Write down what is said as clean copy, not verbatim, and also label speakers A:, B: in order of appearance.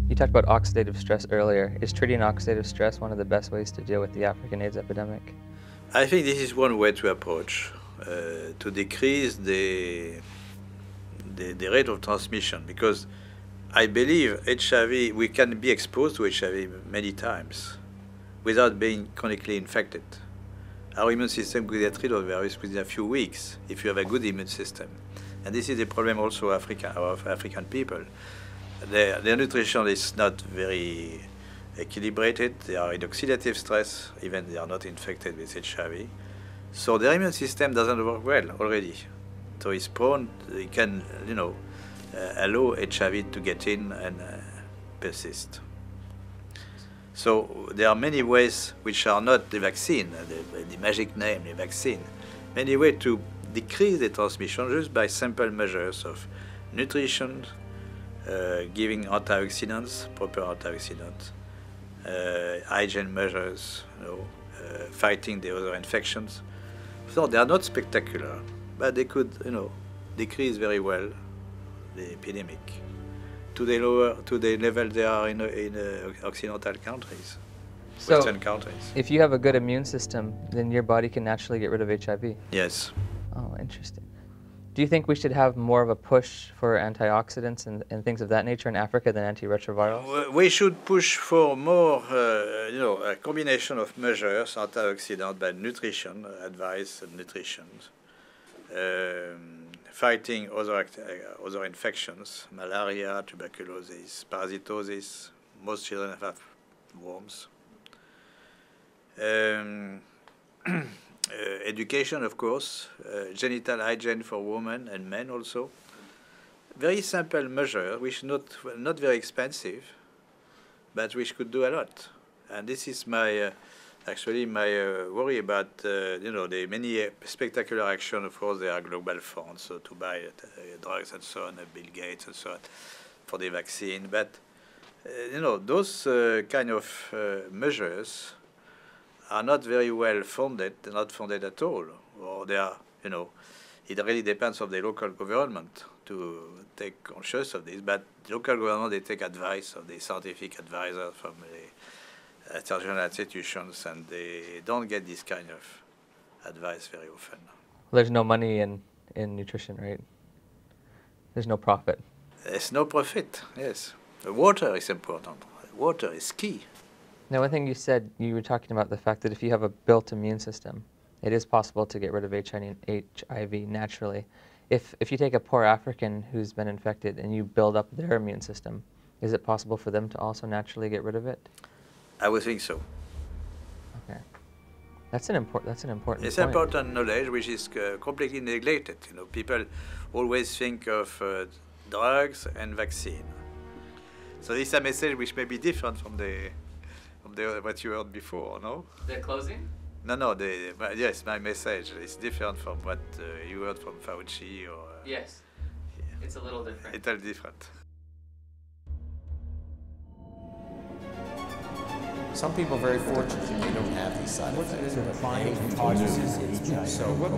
A: You talked about oxidative stress earlier. Is treating oxidative stress one of the best ways to deal with the African AIDS epidemic?
B: I think this is one way to approach, to decrease the rate of transmission, because I believe HIV, we can be exposed to HIV many times without being chronically infected. Our immune system could get rid of the virus within a few weeks if you have a good immune system. And this is the problem also of African people. Their nutrition is not very equilibrated. They are in oxidative stress, even they are not infected with HIV. So their immune system doesn't work well already. So it's prone, it can, allow HIV to get in and persist. So there are many ways which are not the vaccine, the magic name, the vaccine. Many ways to decrease the transmission just by simple measures of nutrition, giving antioxidants, proper antioxidants, hygiene measures, fighting the other infections. So they are not spectacular, but they could, decrease very well the epidemic to the level they are in Occidental countries, Western countries.
A: If you have a good immune system, then your body can naturally get rid of HIV?
B: Yes.
A: Oh, interesting. Do you think we should have more of a push for antioxidants and things of that nature in Africa than antiretrovirals?
B: We should push for more, a combination of measures, antioxidant, but nutrition, advice and nutrition, fighting other infections, malaria, tuberculosis, parasitosis. Most children have worms. Education, of course, genital hygiene for women and men also. Very simple measure, which not very expensive, but which could do a lot. And this is my worry about the many spectacular action. Of course, there are global funds so to buy drugs and so on, Bill Gates and so on, for the vaccine. But those kind of measures are not very well funded, not funded at all, or they are, it really depends on the local government to take conscious of this, but local government, they take advice of the scientific advisors from the international institutions, and they don't get this kind of advice very often.
A: There's no money in nutrition, right? There's no profit.
B: There's no profit, yes. The water is important. Water is key.
A: Now, one thing you said, you were talking about the fact that if you have a built immune system, it is possible to get rid of HIV naturally. If you take a poor African who's been infected and you build up their immune system, is it possible for them to also naturally get rid of it?
B: I would think so.
A: Okay, that's an important.
B: It's
A: point.
B: Important knowledge which is completely neglected. People always think of drugs and vaccine. So this is a message which may be different from what you heard before, no?
A: The closing?
B: No. Yes, my message is different from what you heard from Fauci or.
A: Yes. Yeah. It's a little different.
B: It's a little different.
C: Some people are very fortunate they don't have these side effects. So what